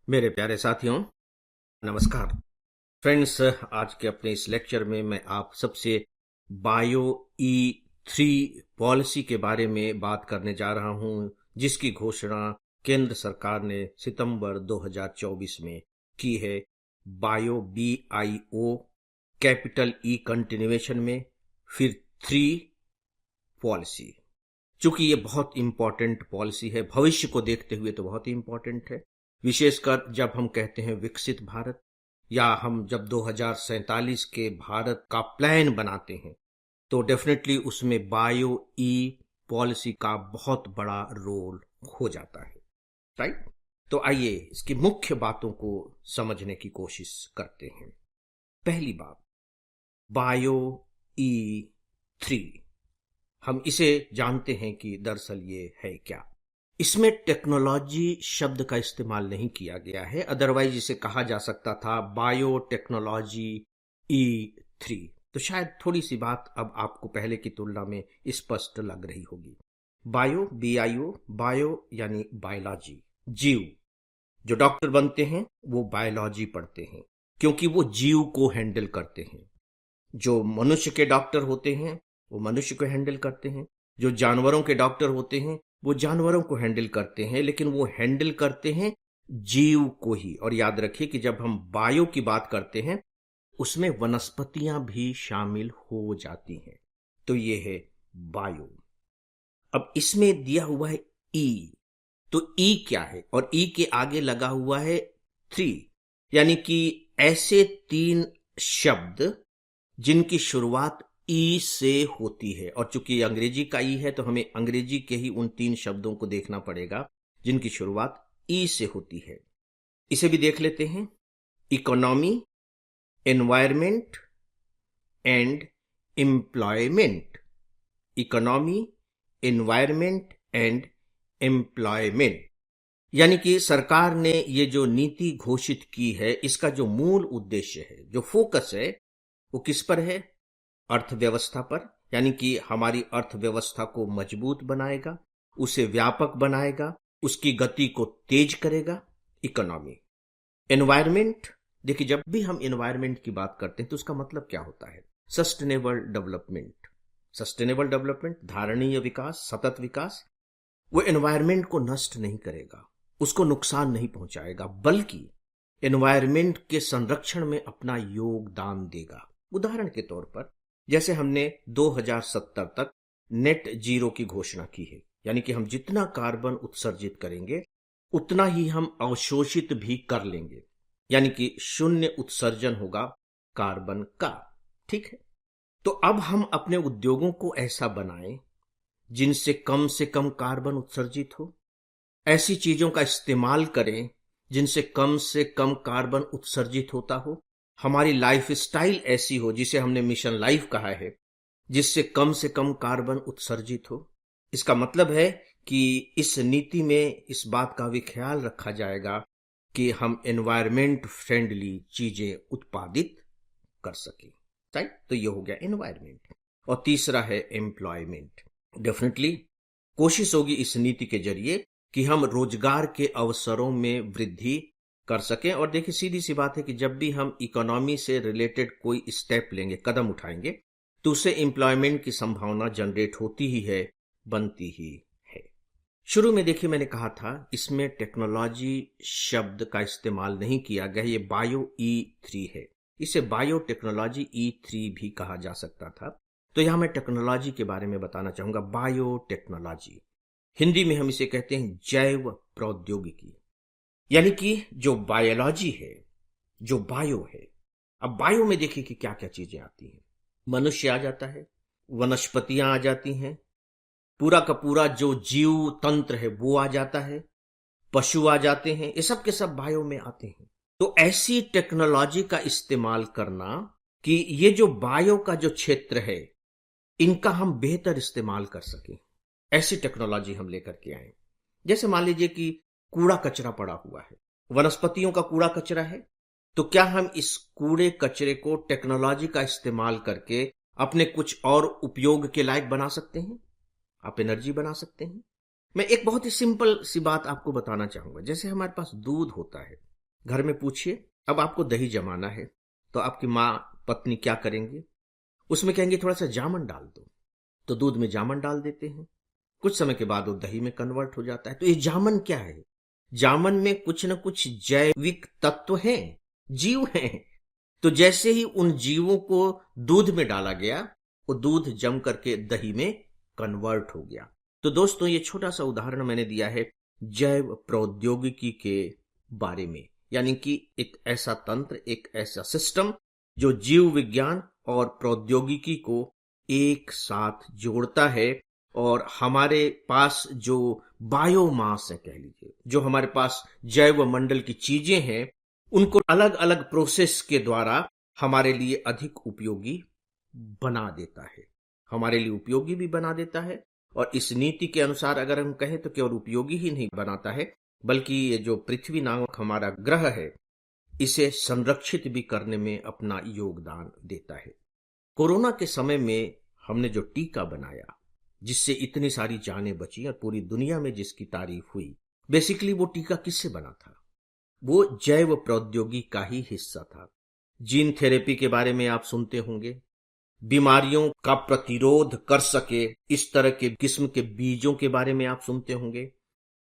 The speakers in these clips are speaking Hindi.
मेरे प्यारे साथियों, नमस्कार। फ्रेंड्स, आज के अपने इस लेक्चर में मैं आप सबसे बायो ई3 पॉलिसी के बारे में बात करने जा रहा हूं, जिसकी घोषणा केंद्र सरकार ने सितंबर 2024 में की है। Bio BIO capital E continuation में, फिर 3 पॉलिसी। चूंकि ये बहुत इंपॉर्टेंट पॉलिसी है, भविष्य को देखते हुए तो बहुत ही इंपॉर्टेंट है, विशेषकर जब हम कहते हैं विकसित भारत, या हम जब 2047 के भारत का प्लान बनाते हैं, तो डेफिनेटली उसमें बायो ई पॉलिसी का बहुत बड़ा रोल हो जाता है। राइट? तो आइए इसकी मुख्य बातों को समझने की कोशिश करते हैं। पहली बात, बायो ई3। हम इसे जानते हैं कि दरअसल ये है क्या। इसमें टेक्नोलॉजी शब्द का इस्तेमाल नहीं किया गया है, अदरवाइज इसे कहा जा सकता था बायोटेक्नोलॉजी ई3। तो शायद थोड़ी सी बात अब आपको पहले की तुलना में स्पष्ट लग रही होगी। बायो BIO, बायो यानी बायोलॉजी, जीव। जो डॉक्टर बनते हैं वो बायोलॉजी पढ़ते हैं, क्योंकि वो जीव को हैंडल करते हैं। जो मनुष्य के डॉक्टर होते हैं वो मनुष्य को हैंडल करते हैं, जो जानवरों के डॉक्टर होते हैं वो जानवरों को हैंडल करते हैं, लेकिन वो हैंडल करते हैं जीव को ही। और याद रखिए कि जब हम बायो की बात करते हैं उसमें वनस्पतियां भी शामिल हो जाती हैं। तो ये है बायो। अब इसमें दिया हुआ है ई। तो ई क्या है? और ई के आगे लगा हुआ है 3, यानी कि ऐसे 3 शब्द जिनकी शुरुआत ई से होती है। और चूंकि अंग्रेजी का ई है तो हमें अंग्रेजी के ही उन 3 शब्दों को देखना पड़ेगा जिनकी शुरुआत ई से होती है। इसे भी देख लेते हैं। Economy, environment and employment. Economy, environment and employment, यानी कि सरकार ने ये जो नीति घोषित की है, इसका जो मूल उद्देश्य है, जो फोकस है, वो किस पर है? अर्थव्यवस्था पर। यानी कि हमारी अर्थव्यवस्था को मजबूत बनाएगा, उसे व्यापक बनाएगा, उसकी गति को तेज करेगा। इकोनॉमी। एनवायरमेंट, देखिए जब भी हम एनवायरमेंट की बात करते हैं तो उसका मतलब क्या होता है? Sustainable development. सस्टेनेबल डेवलपमेंट, धारणीय विकास, सतत विकास। वो एनवायरमेंट को नष्ट नहीं करेगा, उसको नुकसान नहीं पहुंचाएगा, बल्कि एनवायरमेंट के संरक्षण में अपना योगदान देगा। उदाहरण के तौर पर, जैसे हमने 2070 तक नेट जीरो की घोषणा की है, यानी कि हम जितना कार्बन उत्सर्जित करेंगे उतना ही हम अवशोषित भी कर लेंगे, यानी कि शून्य उत्सर्जन होगा कार्बन का। ठीक है? तो अब हम अपने उद्योगों को ऐसा बनाएं जिनसे कम से कम कार्बन उत्सर्जित हो, ऐसी चीजों का इस्तेमाल करें जिनसे कम से कम कार्बन उत्सर्जित होता हो। हमारी लाइफ स्टाइल ऐसी हो, जिसे हमने मिशन लाइफ कहा है, जिससे कम से कम कार्बन उत्सर्जित हो। इसका मतलब है कि इस नीति में इस बात का भी ख्याल रखा जाएगा कि हम एनवायरमेंट फ्रेंडली चीजें उत्पादित कर सकें। राइट? तो ये हो गया एनवायरमेंट। और तीसरा है एम्प्लॉयमेंट। डेफिनेटली कोशिश होगी इस नीति के जरिए कि हम रोजगार के अवसरों में वृद्धि कर सकें। और देखिए, सीधी सी बात है कि जब भी हम इकोनॉमी से रिलेटेड कोई स्टेप लेंगे, कदम उठाएंगे, तो उससे एम्प्लॉयमेंट की संभावना जनरेट होती ही है, बनती ही है। शुरू में देखिए मैंने कहा था इसमें टेक्नोलॉजी शब्द का इस्तेमाल नहीं किया गया। ये बायो ई3 है, इसे बायोटेक्नोलॉजी ई3 भी कहा जा सकता था। तो यहां मैं टेक्नोलॉजी के बारे में बताना चाहूंगा। बायोटेक्नोलॉजी, हिंदी में हम इसे कहते हैं जैव प्रौद्योगिकी, यानी कि जो बायोलॉजी है, जो बायो है। अब बायो में देखिए कि क्या क्या चीजें आती हैं। मनुष्य आ जाता है, वनस्पतियां आ जाती हैं, पूरा का पूरा जो जीव तंत्र है वो आ जाता है, पशु आ जाते हैं, ये सब के सब बायो में आते हैं। तो ऐसी टेक्नोलॉजी का इस्तेमाल करना कि ये जो बायो का जो क्षेत्र है, इनका हम बेहतर इस्तेमाल कर सकें, ऐसी टेक्नोलॉजी हम लेकर के आए। जैसे मान लीजिए कि कूड़ा कचरा पड़ा हुआ है, वनस्पतियों का कूड़ा कचरा है, तो क्या हम इस कूड़े कचरे को टेक्नोलॉजी का इस्तेमाल करके अपने कुछ और उपयोग के लायक बना सकते हैं? आप एनर्जी बना सकते हैं। मैं एक बहुत ही सिंपल सी बात आपको बताना चाहूंगा। जैसे हमारे पास दूध होता है, घर में पूछिए, अब आपको दही जमाना है तो आपकी माँ पत्नी क्या करेंगे? उसमें कहेंगे थोड़ा सा जामन डाल दो, तो दूध में जामन डाल देते हैं। कुछ समय के बाद वो दही में कन्वर्ट हो जाता है। तो ये जामन क्या है? जामन में कुछ न कुछ जैविक तत्व हैं, जीव हैं। तो जैसे ही उन जीवों को दूध में डाला गया, वो दूध जम करके दही में कन्वर्ट हो गया। तो दोस्तों, ये छोटा सा उदाहरण मैंने दिया है जैव प्रौद्योगिकी के बारे में, यानी कि एक ऐसा तंत्र, एक ऐसा सिस्टम जो जीव विज्ञान और प्रौद्योगिकी को एक साथ जोड़ता है। और हमारे पास जो बायोमास है, कह लीजिए, जो हमारे पास जैव मंडल की चीजें हैं, उनको अलग अलग प्रोसेस के द्वारा हमारे लिए अधिक उपयोगी बना देता है। हमारे लिए उपयोगी भी बना देता है, और इस नीति के अनुसार अगर हम कहें तो केवल उपयोगी ही नहीं बनाता है, बल्कि ये जो पृथ्वी नामक हमारा ग्रह है, इसे संरक्षित भी करने में अपना योगदान देता है। कोरोना के समय में हमने जो टीका बनाया, जिससे इतनी सारी जानें बची और पूरी दुनिया में जिसकी तारीफ हुई, बेसिकली वो टीका किससे बना था? वो जैव प्रौद्योगिकी का ही हिस्सा था। जीन थेरेपी के बारे में आप सुनते होंगे। बीमारियों का प्रतिरोध कर सके इस तरह के किस्म के बीजों के बारे में आप सुनते होंगे।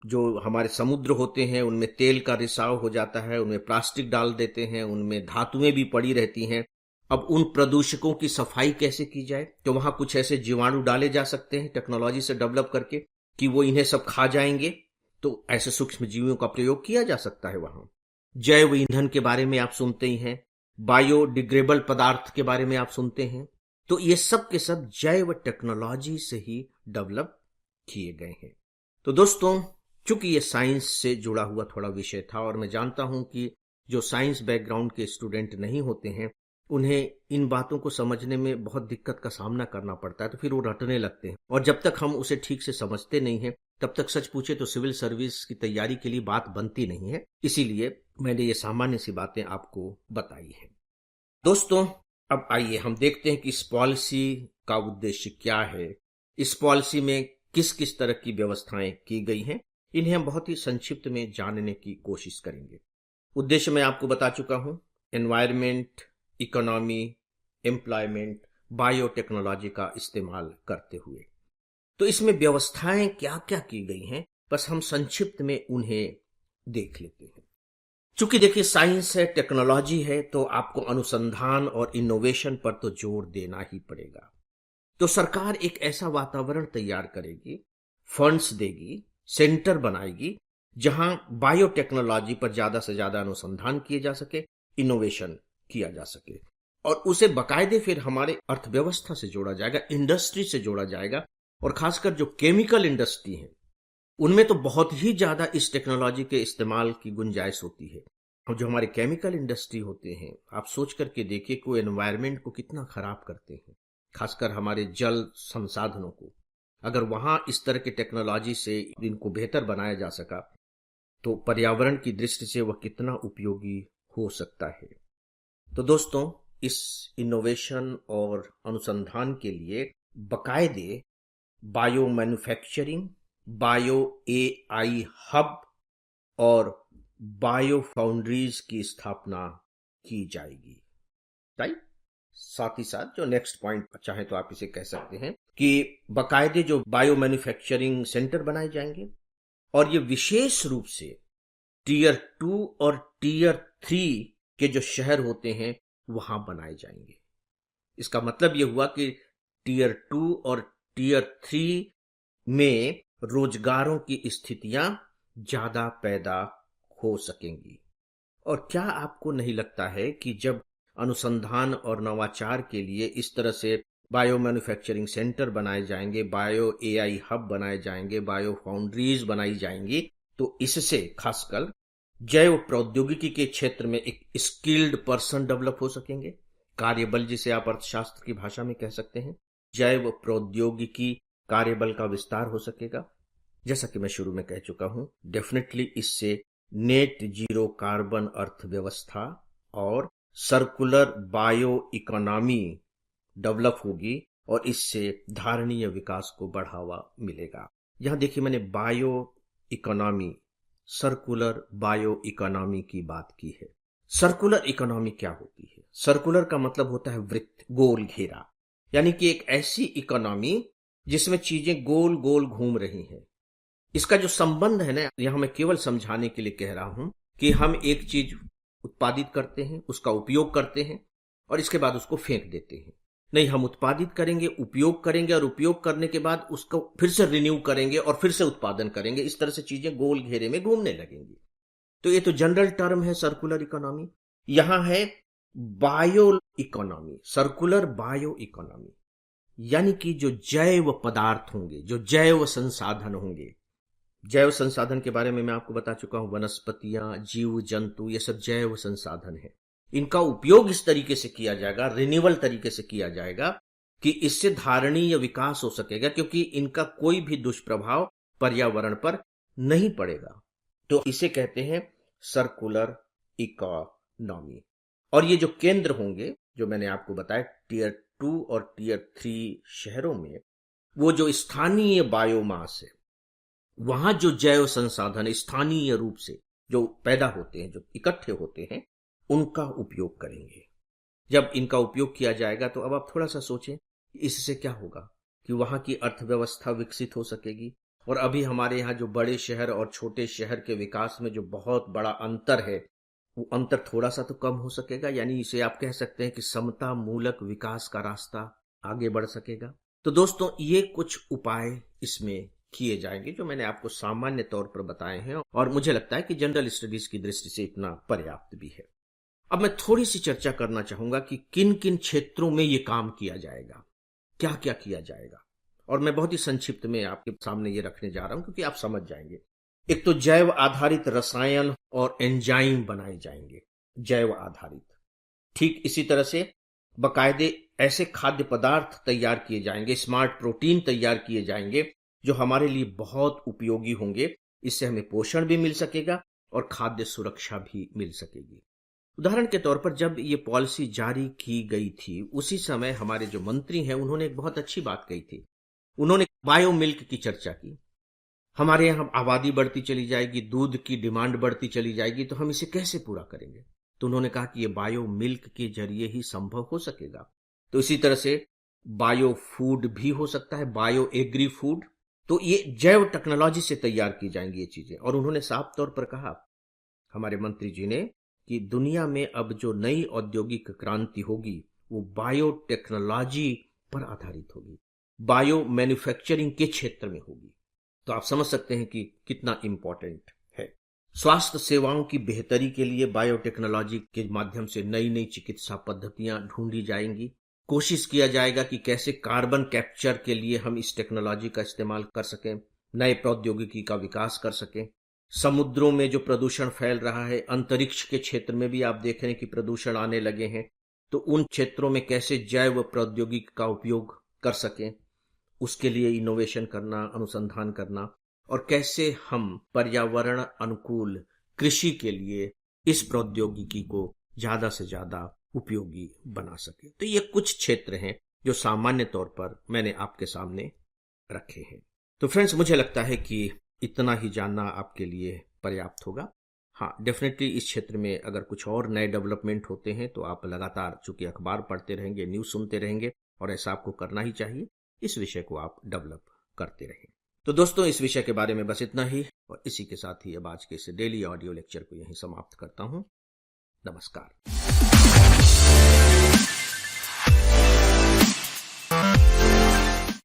जो हमारे समुद्र होते हैं उनमें तेल का रिसाव हो जाता है, उनमें प्लास्टिक डाल देते हैं, उनमें धातुएं भी पड़ी रहती हैं। अब उन प्रदूषकों की सफाई कैसे की जाए? तो वहां कुछ ऐसे जीवाणु डाले जा सकते हैं टेक्नोलॉजी से डेवलप करके कि वो इन्हें सब खा जाएंगे। तो ऐसे सूक्ष्म जीवों का प्रयोग किया जा सकता है वहां। जैव ईंधन के बारे में आप सुनते ही हैं, बायोडिग्रेडेबल पदार्थ के बारे में आप सुनते हैं। तो ये सब के सब जैव टेक्नोलॉजी से ही डेवलप किए गए हैं। तो दोस्तों, चूंकि ये साइंस से जुड़ा हुआ थोड़ा विषय था, और मैं जानता हूं कि जो साइंस बैकग्राउंड के स्टूडेंट नहीं होते हैं, उन्हें इन बातों को समझने में बहुत दिक्कत का सामना करना पड़ता है, तो फिर वो रटने लगते हैं, और जब तक हम उसे ठीक से समझते नहीं हैं, तब तक सच पूछे तो सिविल सर्विस की तैयारी के लिए बात बनती नहीं है। इसीलिए मैंने ये सामान्य सी बातें आपको बताई हैं। दोस्तों, अब आइए हम देखते हैं कि इस पॉलिसी का उद्देश्य क्या है, इस पॉलिसी में किस किस तरह की व्यवस्थाएं की गई हैं। इन्हें हम बहुत ही संक्षिप्त में जानने की कोशिश करेंगे। उद्देश्य मैं आपको बता चुका हूं, एनवायरमेंट, इकोनॉमी, एम्प्लॉयमेंट, बायोटेक्नोलॉजी का इस्तेमाल करते हुए। तो इसमें व्यवस्थाएं क्या क्या की गई हैं, बस हम संक्षिप्त में उन्हें देख लेते हैं। चूंकि देखिए, साइंस है, टेक्नोलॉजी है, तो आपको अनुसंधान और इनोवेशन पर तो जोर देना ही पड़ेगा। तो सरकार एक ऐसा वातावरण तैयार करेगी, फंड्स देगी, सेंटर बनाएगी, जहां बायोटेक्नोलॉजी पर ज्यादा से ज्यादा अनुसंधान किए जा सके, इनोवेशन किया जा सके, और उसे बाकायदे फिर हमारे अर्थव्यवस्था से जोड़ा जाएगा, इंडस्ट्री से जोड़ा जाएगा। और खासकर जो केमिकल इंडस्ट्री है, उनमें तो बहुत ही ज्यादा इस टेक्नोलॉजी के इस्तेमाल की गुंजाइश होती है। और जो हमारे केमिकल इंडस्ट्री होते हैं, आप सोच करके देखिए कि वो एनवायरमेंट को कितना खराब करते हैं, खासकर हमारे जल संसाधनों को। अगर वहां इस तरह की टेक्नोलॉजी से इनको बेहतर बनाया जा सका, तो पर्यावरण की दृष्टि से वह कितना उपयोगी हो सकता है। तो दोस्तों, इस इनोवेशन और अनुसंधान के लिए बाकायदे bio manufacturing, bio AI hub और बायो फाउंड्रीज की स्थापना की जाएगी। राइट? साथ ही साथ जो नेक्स्ट पॉइंट चाहे तो आप इसे कह सकते हैं कि बाकायदे जो बायो मैन्युफैक्चरिंग सेंटर बनाए जाएंगे, और ये विशेष रूप से टीयर 2 और टीयर 3 के जो शहर होते हैं वहां बनाए जाएंगे। इसका मतलब यह हुआ कि टीयर 2 और टीयर 3 में रोजगारों की स्थितियां ज्यादा पैदा हो सकेंगी। और क्या आपको नहीं लगता है कि जब अनुसंधान और नवाचार के लिए इस तरह से बायो मैन्युफैक्चरिंग सेंटर बनाए जाएंगे, बायो एआई हब बनाए जाएंगे, बायो फाउंड्रीज बनाई जाएंगी, तो इससे खासकर जैव प्रौद्योगिकी के क्षेत्र में एक स्किल्ड पर्सन डेवलप हो सकेंगे, कार्यबल, जिसे आप अर्थशास्त्र की भाषा में कह सकते हैं। जैव प्रौद्योगिकी कार्यबल का विस्तार हो सकेगा। जैसा कि मैं शुरू में कह चुका हूं, डेफिनेटली इससे नेट जीरो कार्बन अर्थव्यवस्था और सर्कुलर बायो इकोनॉमी डेवलप होगी, और इससे धारणीय विकास को बढ़ावा मिलेगा। यहां देखिए, मैंने bio economy circular bio economy की बात की है। सर्कुलर इकोनॉमी क्या होती है? सर्कुलर का मतलब होता है वृत्त, गोल घेरा, यानी कि एक ऐसी इकोनॉमी जिसमें चीजें गोल गोल घूम रही हैं। इसका जो संबंध है ना, यहां मैं केवल समझाने के लिए कह रहा हूं कि हम एक चीज उत्पादित करते हैं, उसका उपयोग करते हैं और इसके बाद उसको फेंक देते हैं। नहीं, हम उत्पादित करेंगे, उपयोग करेंगे और उपयोग करने के बाद उसको फिर से रिन्यू करेंगे और फिर से उत्पादन करेंगे। इस तरह से चीजें गोल घेरे में घूमने लगेंगी। तो ये तो जनरल टर्म है सर्कुलर इकोनॉमी। यहां है bio economy, circular bio economy, यानी कि जो जैव पदार्थ होंगे, जो जैव संसाधन होंगे। जैव संसाधन के बारे में मैं आपको बता चुका हूं, वनस्पतियां, जीव जंतु, ये सब जैव संसाधन है। इनका उपयोग इस तरीके से किया जाएगा, रिन्यूअल तरीके से किया जाएगा कि इससे धारणीय विकास हो सकेगा, क्योंकि इनका कोई भी दुष्प्रभाव पर्यावरण पर नहीं पड़ेगा। तो इसे कहते हैं सर्कुलर इकोनॉमी। और ये जो केंद्र होंगे, जो मैंने आपको बताया टियर 2 और टियर 3 शहरों में, वो जो स्थानीय बायोमास है, वहां जो जैव संसाधन स्थानीय रूप से जो पैदा होते हैं, जो इकट्ठे होते हैं, उनका उपयोग करेंगे। जब इनका उपयोग किया जाएगा तो अब आप थोड़ा सा सोचें, इससे क्या होगा कि वहां की अर्थव्यवस्था विकसित हो सकेगी। और अभी हमारे यहाँ जो बड़े शहर और छोटे शहर के विकास में जो बहुत बड़ा अंतर है, वो अंतर थोड़ा सा तो कम हो सकेगा। यानी इसे आप कह सकते हैं कि समता मूलक विकास का रास्ता आगे बढ़ सकेगा। तो दोस्तों, ये कुछ उपाय इसमें किए जाएंगे जो मैंने आपको सामान्य तौर पर बताए हैं, और मुझे लगता है कि जनरल स्टडीज की दृष्टि से इतना पर्याप्त भी है। अब मैं थोड़ी सी चर्चा करना चाहूंगा कि किन किन क्षेत्रों में ये काम किया जाएगा, क्या क्या किया जाएगा। और मैं बहुत ही संक्षिप्त में आपके सामने ये रखने जा रहा हूं, क्योंकि आप समझ जाएंगे। एक तो जैव आधारित रसायन और एंजाइम बनाए जाएंगे, जैव आधारित। ठीक इसी तरह से बाकायदे ऐसे खाद्य पदार्थ तैयार किए जाएंगे, स्मार्ट प्रोटीन तैयार किए जाएंगे, जो हमारे लिए बहुत उपयोगी होंगे। इससे हमें पोषण भी मिल सकेगा और खाद्य सुरक्षा भी मिल सकेगी। उदाहरण के तौर पर जब ये पॉलिसी जारी की गई थी, उसी समय हमारे जो मंत्री हैं, उन्होंने एक बहुत अच्छी बात कही थी। उन्होंने बायो मिल्क की चर्चा की। हमारे यहाँ आबादी बढ़ती चली जाएगी, दूध की डिमांड बढ़ती चली जाएगी, तो हम इसे कैसे पूरा करेंगे? तो उन्होंने कहा कि ये बायो मिल्क के जरिए ही संभव हो सकेगा। तो इसी तरह से बायो फूड भी हो सकता है, बायो एग्री फूड। तो ये जैव टेक्नोलॉजी से तैयार की जाएंगी ये चीजें। और उन्होंने साफ तौर पर कहा, हमारे मंत्री जी ने, कि दुनिया में अब जो नई औद्योगिक क्रांति होगी वो बायोटेक्नोलॉजी पर आधारित होगी, बायो मैन्युफैक्चरिंग के क्षेत्र में होगी। तो आप समझ सकते हैं कि कितना इंपॉर्टेंट है। स्वास्थ्य सेवाओं की बेहतरी के लिए बायोटेक्नोलॉजी के माध्यम से नई नई चिकित्सा पद्धतियां ढूंढी जाएंगी। कोशिश किया जाएगा कि कैसे कार्बन कैप्चर के लिए हम इस टेक्नोलॉजी का इस्तेमाल कर सकें, नए प्रौद्योगिकी का विकास कर सकें। समुद्रों में जो प्रदूषण फैल रहा है, अंतरिक्ष के क्षेत्र में भी आप देख रहे हैं कि प्रदूषण आने लगे हैं, तो उन क्षेत्रों में कैसे जैव प्रौद्योगिकी का उपयोग कर सकें, उसके लिए इनोवेशन करना, अनुसंधान करना, और कैसे हम पर्यावरण अनुकूल कृषि के लिए इस प्रौद्योगिकी को ज्यादा से ज्यादा उपयोगी बना सके। तो ये कुछ क्षेत्र हैं जो सामान्य तौर पर मैंने आपके सामने रखे हैं। तो फ्रेंड्स, मुझे लगता है कि इतना ही जानना आपके लिए पर्याप्त होगा। हाँ, डेफिनेटली इस क्षेत्र में अगर कुछ और नए डेवलपमेंट होते हैं तो आप लगातार, चूंकि अखबार पढ़ते रहेंगे, न्यूज सुनते रहेंगे, और ऐसा आपको करना ही चाहिए। इस विषय को आप डेवलप करते रहें। तो दोस्तों, इस विषय के बारे में बस इतना ही, और इसी के साथ ही अब आज के इस डेली ऑडियो लेक्चर को यहीं समाप्त करता हूं। नमस्कार।